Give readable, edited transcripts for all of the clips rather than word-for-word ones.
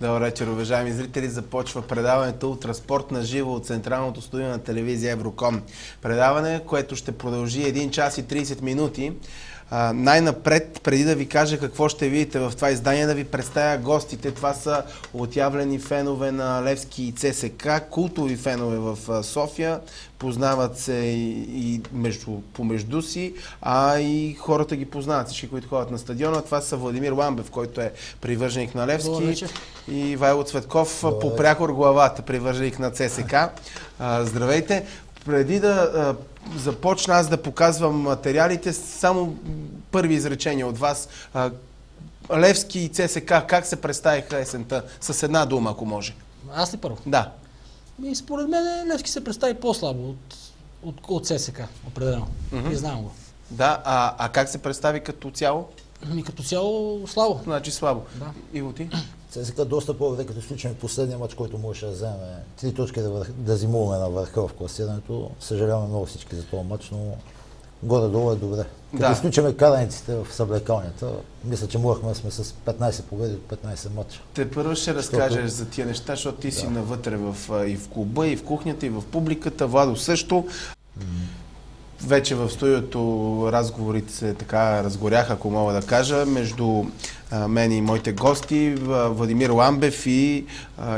Добър вечер, уважаеми зрители. Започва предаването Транспорт на живо от Централното студио на телевизия Евроком. Предаване, което ще продължи 1 час и 30 минути. Най-напред, преди да ви кажа какво ще видите в това издание, да ви представя гостите. Това са отявлени фенове на Левски и ЦСК, култови фенове в София. Познават се и помежду си, а и хората ги познават, всички, които ходят на стадиона. Това са Владимир Ламбев, който е привърженик на Левски, и Вайло Цветков, по прякор главата, привърженик на ЦСК. Здравейте! Преди да започна аз да показвам материалите, само първи изречения от вас. Левски и ЦСК, как се представиха есента? С една дума, ако може. Аз ли първо? Да. И според мен Левски се представи по-слабо от ЦСК, определено. Признавам го. Да, а как се представи като цяло? Като цяло слабо. Значи слабо. Да. Иво, ти? ЦСКА доста по-добре, като изключим последния матч, който можеше да вземе 3 точки да зимуваме на върха в класирането. Съжаляваме много всички за този матч, но горе-долу е добре. Като изключим караниците в съблекалнята, мисля, че можехме да сме с 15 победи от 15 матча. Те първо ще разкажеш за тия неща, защото ти си навътре и в клуба, и в кухнята, и в публиката. Владо също. Вече в студиото разговорите се така разгоряха, ако мога да кажа, между мен и моите гости, Владимир Ламбев и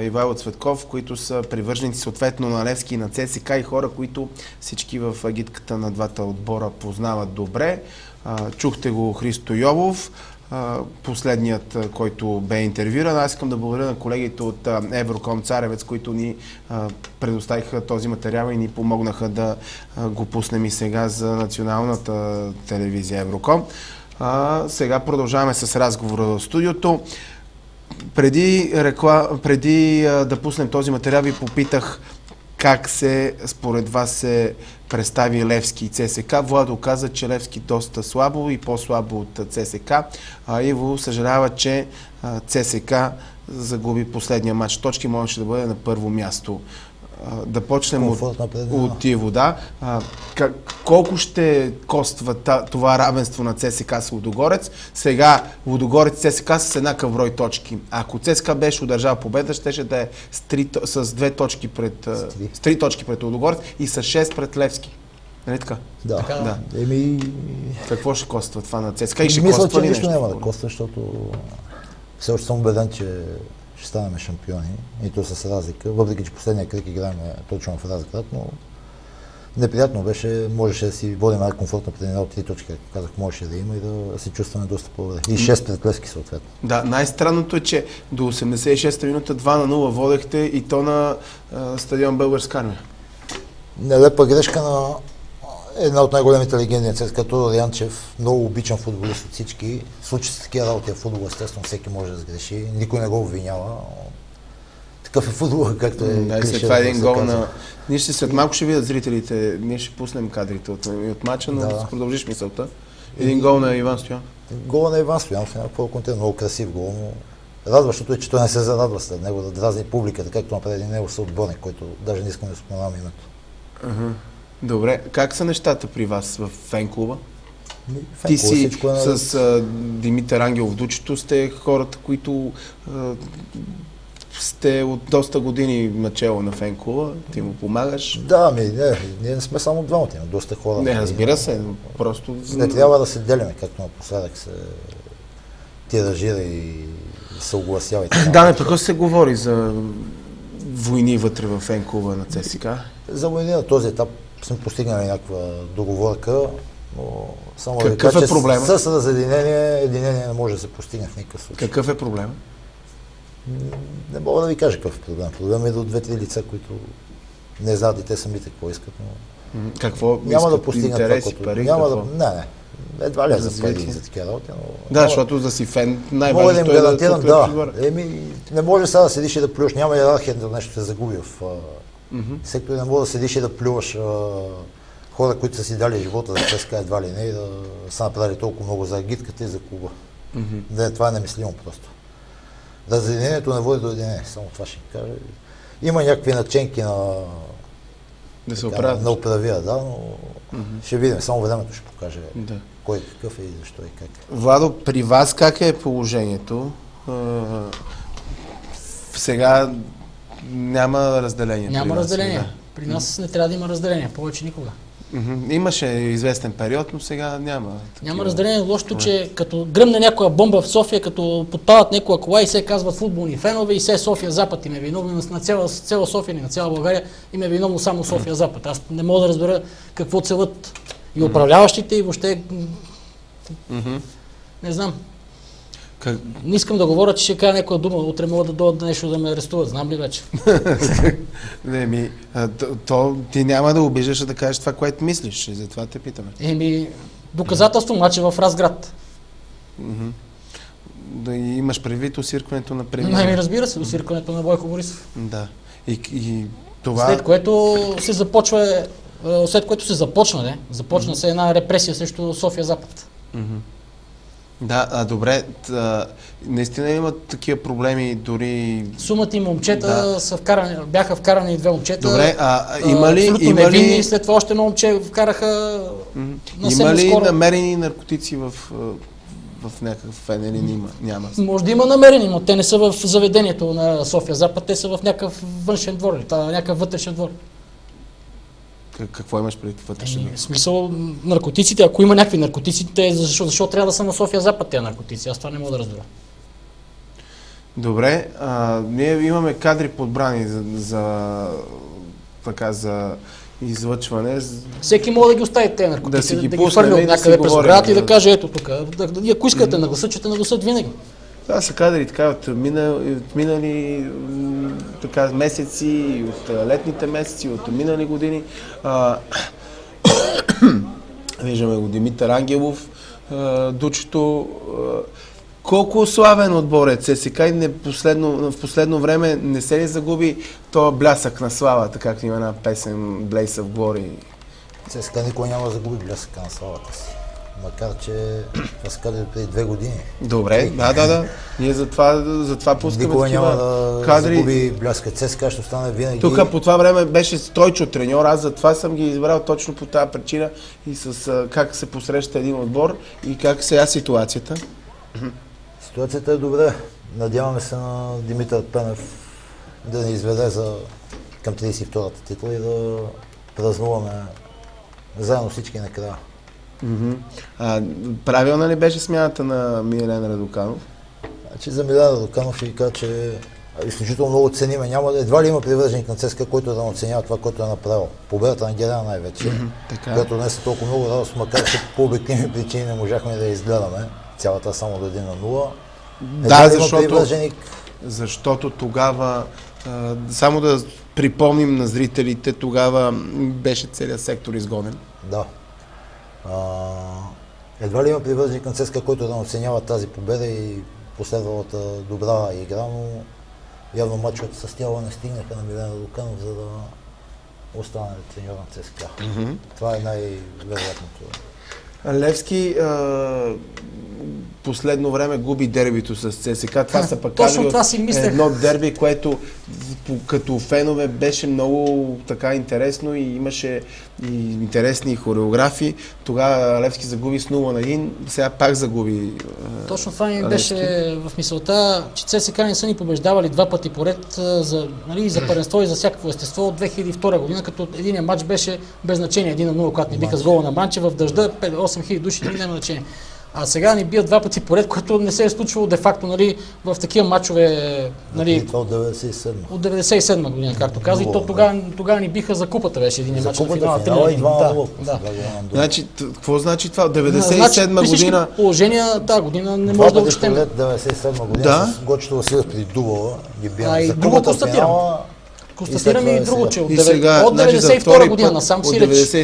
Ивайло Цветков, които са привърженици съответно на Левски и на ЦСК, и хора, които всички в агитката на двата отбора познават добре. Чухте го Христо Йовов, последният, който бе интервюран. Аз искам да благодаря на колегите от Евроком Царевец, които ни предоставиха този материал и ни помогнаха да го пуснем и сега за националната телевизия Евроком. Сега продължаваме с разговора в студиото. Преди да пуснем този материал, ви попитах как според вас се представи Левски и ЦСК. Владо каза, че Левски доста слабо и по-слабо от ЦСК. Иво съжалява, че ЦСК загуби последния матч. Точки можеше да бъде на първо място. Да почнем от Иво. Да. Колко ще коства това равенство на ЦСК с Лудогорец? Сега Лудогорец и ЦСК с еднакъв брой точки. Ако ЦСК беше удържал победа, щеше да е с 2 точки пред, с 3 точки пред Лудогорец и с 6 пред Левски. Нали така? Да. Какво ще коства това на ЦСК? И ще мисля, коства че ли нищо нещо? няма да коства, защото все още съм убеден, че ще станем шампиони, и то с разлика, въпреки че последния кръг играем точно в разград, но неприятно беше, можеше да си водим комфортно пред една от 3 точки, както казах, можеше да има и да се чувстваме доста по-добре. И 6 пред Левски съответно. Да, най-странното е, че до 86-та минута 2-0 водехте, и то на стадион Българска армия. Нелепа грешка на една от най-големите легенди на ЦСКА, Тодор Янчев, много обичан футболист от всички. Случи се такива работи в футбола, естествено всеки може да сгреши, никой не го обвинява. Такъв е футбола, както е. След това един гол на... Ние след малко ще видят зрителите, ние ще пуснем кадрите от мача, но продължиш мисълта. Един гол на Иван Стоянов. Гола на Иван Стоянов, много красив гол, но радващото е, че той не се зарадва след него да дразни публиката, както направи един него съотборник, който даже не искам да споменавам името. Добре, как са нещата при вас в фен-клуба? Ти си с Димитър Ангелов Дучето, сте хората, които сте от доста години начало на фен-клуба, ти му помагаш. Да, ние не сме само двамата, има доста хора. Не, разбира се, просто... Не трябва да се делиме, както напоследък се тиражира и се огласява. Да, непрекъснато се говори за войни вътре в фен-клуба на ЦСКА. За войни на този етап сме постигнали някаква договорка, но само какъв е проблема? С единение не може да се постигне в никакъв случай. Какъв е проблема? Не мога да ви кажа какъв е проблем. Проблем е до 2-3 лица, които не знаят и те самите какво искат, но... Какво няма да постигнат интереси, това, пари? Не. Едва ли за пари за такива работи, но... Да, защото да си фен, най-важното е да гарантирам, не може сега да седиш и да плюеш, няма иерархия да нещо се загуби в сектора, не може да седиш и да плюваш хора, които са си дали живота за ЦСКА едва ли не, и да са направили толкова много за агитката и за клуба. Това е немислимо просто. Разединението не води до единение, само това ще кажа. Има някакви наченки на управия, но ще видим, само времето ще покаже кой какъв е и защо и как. Владо, при вас как е положението? сега няма разделение. Няма при нас, разделение. да. При нас не трябва да има разделение, повече никога. Имаше известен период, но сега няма. Няма разделение. Лошото, че като гръмне някоя бомба в София, като подпалят някоя кола и се казват футболни фенове и се София Запад им е виновно, на цяла София и на цяла България им е виновно само София Запад. Аз не мога да разбера какво целят и управляващите и въобще не знам. Не искам да говоря, че ще кажа някоя дума, утре могат да дойдат нещо да ме арестуват, знам ли вече? Ти няма да обиждаш да кажеш това, което мислиш, и затова те питаме. Доказателство, мача в Разград. Да имаш предвид осиркването на премиера. Не, разбира се, осиркването на Бойко Борисов. Да. И това... След което се започна, започна се една репресия срещу София Запад. Да, добре, наистина имат такива проблеми дори... Сумата и момчета бяха вкарани 2 момчета. Добре, има ли... невинни, след това още едно момче вкараха Има ли намерени наркотици в някакъв фен или няма? Може да има намерени, но те не са в заведението на София Запад, те са в някакъв външен двор, някакъв вътрешен двор. Какво имаш преди вътрешен двор? В смисъл, наркотиците, ако има някакви наркотици, защо трябва да са на София Запад тези наркотици? Аз това не мога да разбера. Добре, ние имаме кадри подбрани за излъчване. Всеки може да ги остави тези наркотици, да ги пуснем фърли от някъде през оградата и да каже ето тук. Ако искате да нагласат, че те нагласат винаги. Това са кадри така от минали месеци, от летните месеци, от минали години. Виждаме го Димитър Ангелов, Дучето. Колко славен отбор е ЦСКА и в последно време не се ли загуби този блясък на славата, както има една песен Blaze of Glory? ЦСКА никога няма да загуби блясъка на славата си. Макар, че това се казва преди 2 години. Добре, да. Ние затова пускаме никога няма да кадри. Загуби бляска. ЦСКА ще остане винаги. Тук по това време беше Стойчо треньор, аз затова съм ги избрал точно по тази причина и с как се посреща един отбор и как сега ситуацията. Ситуацията е добре. Надяваме се на Димитър Пенев да ни изведе към 32-та титла и да празнуваме заедно всички накрая. Правилна ли беше смяната на Милен Радоканов? Значи за Милен Радоканов ще ви кажа, че изключително много цениме. Едва ли има привърженик на ЦСКА, който да оценява това, което е направил. Победата на Герена най-вече, която днес е толкова много радост, макар че по обективни причини не можахме да изгледаме цялата само до 1-0. Да, защото тогава, само да припомним на зрителите, тогава беше целият сектор изгонен. Да. Едва ли има привърженик на ЦСКА, който да оценява тази победа и последвалата добра игра, но явно мачовете с тяло не стигнаха на Милен Радоканов, за да остане треньор на ЦСКА. Това е най-вероятното. Левски последно време губи дербито с ЦСКА. Това са пък едно дерби, което като фенове беше много така интересно и имаше и интересни хореографии. Тогава Левски загуби с 0-1, сега пак загуби. Точно това ми беше в мисълта, че ЦСКА не са ни побеждавали 2 пъти поред за първенство и за всякакво естество от 2002 година, като единият матч беше без значение 1-0, когато ни биха с гола на Манче в дъжда, 8000 души, няма значение. А сега ни бият 2 пъти поред, което не се е случвало де-факто в такива матчове. Това от 97. От 97 година, както каза. И то тогава ни биха за купата, беше един мач на финала. Значи, какво значи това? От 97 година? При положения, тази година не може да учтем. 97 година с Гочето Василев при Дубова ги бяха и за друго купата констатирам. Констатирам и друго, че от 92 година насам Сиреч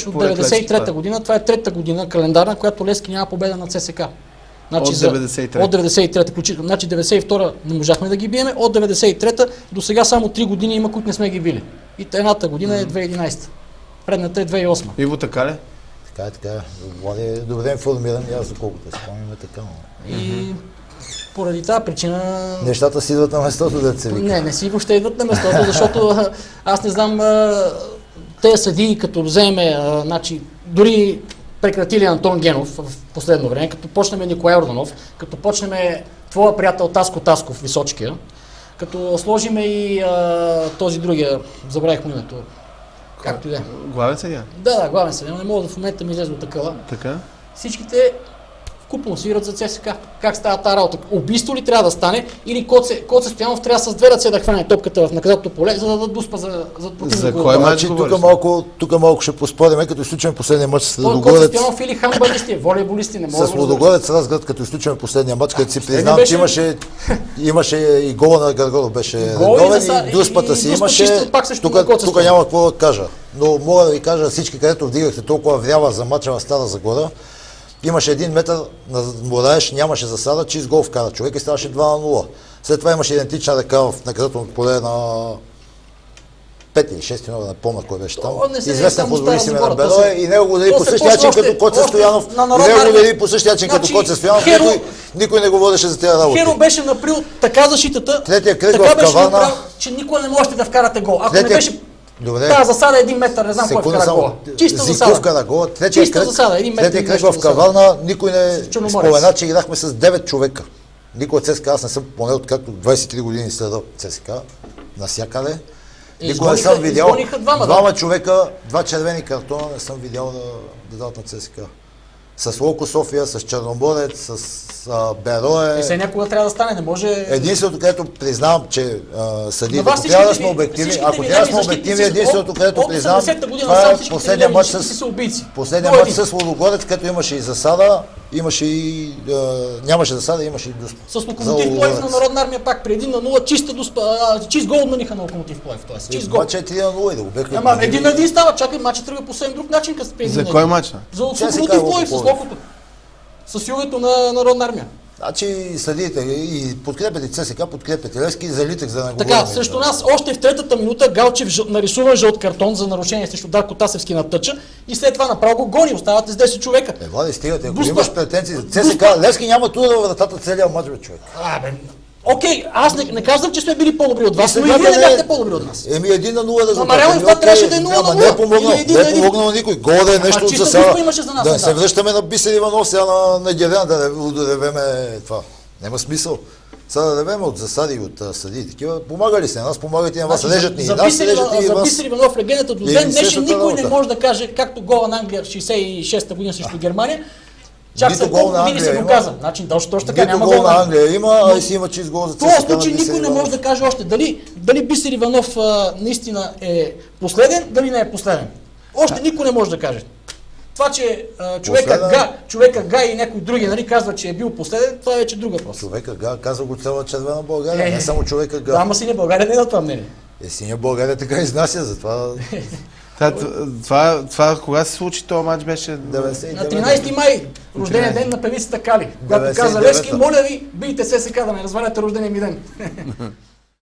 от 93 година, това е 3-та година календарна, която Левски няма победа на ЦСКА. Значи от 93-та. От 93-та включително. Значи 92-та не можахме да ги биеме, от 93-та до сега само 3 години има, които не сме ги били. И едната година е 2011. Предната е 2008. Иво, така ли? Така е. Влади добре информиран и аз доколкото се спомням е така. И поради тази причина... Нещата си идват на местото, да се вика. Не си въобще идват на местото, защото аз не знам, тези съдии, като вземе, дори прекратили Антон Генов в последно време, като почнем Николай Орданов, като почнем твоя приятел Таско Тасков, Височкия, Като сложиме и този другия, забравих му името. Както и да е. Главен съдия? Да, главен съдия, но не мога да в момента ми излезе от такава. Така. Всичките вкупно свират за ЦСКА. Как става тази работа? Убийство ли трябва да стане или Коце Стоянов трябва с две ръце да хване топката в наказателното поле, за да дуспа за противника? За кой мач говориш? Тук малко ще поспорим, като изключим последния матч с Коце Лудогорец. Стоянов или хандбалисти, волейболисти, не мога С да Лудогорец Разград, като изключим последния матч, където си признавам, че имаше и гола на Гаргоров беше редовен и дуспата си имаше. Тук няма какво да кажа. Но мога да ви кажа, всички, където вдигахте толкова врява за мача в Стара Загора, имаше 1 метър на Мораеш, нямаше засада, чист гол вкара човек и ставаше 2-0. След това имаше идентична ръка в наказателното поле на 5 или 6 минути, не помня кой беше там. Известен футболист име на Берое и него го даде по същия начин като Коце Стоянов. И него го даде по същия начин като Коце Стоянов. Никой не го водеше за тези работи. Херо беше направил така защитата, третия кръг така в беше Каварна, направил, че никога не можете да вкарате гол. Ако не беше тази засада 1 метър, не знам кой вкара гола. Чиста засада. Зиков вкара гола. Третия кръг в Каварна никой не спомена, че играхме с 9 човека. Никой от ЦСКА, аз не съм поне откакто 23 години следа ЦСКА навсякъде. Никога не съм видял двама човека, 2 червени картона не съм видял да дадат на ЦСКА. С Локо София, с Черноморец, с Берое. Все някога трябва да стане, не може... Единственото, където признавам, че съдиите, ако трябва да сме обективни, единственото, където признавам, това е последния матч с Лудогорец, където имаше и засада, нямаше засада, имаше и дуспа. С Локомотив Плоев на Народна армия пак при 1-0, чист гол отмениха на Локомотив Плоев. Чист гол. Матчът е 3-0 и да го бяха. Ама 1-1 става, чакай, матчът тръгва по съвсем друг начин, като спе. За кой матч? За Локомотив Плоев, с Локото. С югото на Народна армия. Значи следите и подкрепете ЦСКА, подкрепете Левски и залитах за да не така, срещу нас още в третата минута Галчев нарисува жълт картон за нарушение срещу Дарко Тасевски на тъча и след това направо го гони, оставате с 10 човека. Влади, стигате, ако имаш претенции за ЦСКА, Левски няма труда във вратата целия мач, бе, човек. Окей, аз не казвам, че сме били по-добри от вас, но и вие не бяхте по-добри от нас. 1-0 резултат. Ама реално това трябваше да е 0-0. Не е помогнал на никой. Гол да е нещо от засада. Да се връщаме на Бисер Иванов сега на Герена, да ревеме това. Няма смисъл. Сега да ревеме от засади и от съдии. Такива помагали се на нас, помагате на вас. Режат ни и нас, режат ни и вас. За Бисер Иванов легендата до ден днешен никой не може да каже, както гола на Англия в 66-та година срещу Германия. Чак след колко години се го каза. Значи точно така няма гол на Англия има, а и си има чист гол за ЦСКА. В този случай никой не може да каже още дали Бисер Иванов наистина е последен, дали не е последен. Още никой не може да каже. Това, че човека Га и някой други, нали, казва, че е бил последен, това е вече друг въпрос. Човека Га казва го цяла червена България, не само човека Га. Да, ама Синя България не е на това мнение. Синя България така изнася, затова... Това кога се случи този матч беше? На 13 май, рождения ден на певицата Кали. Когато каза Левски, моля ви, бийте ССК да не разваляте рождения ми ден.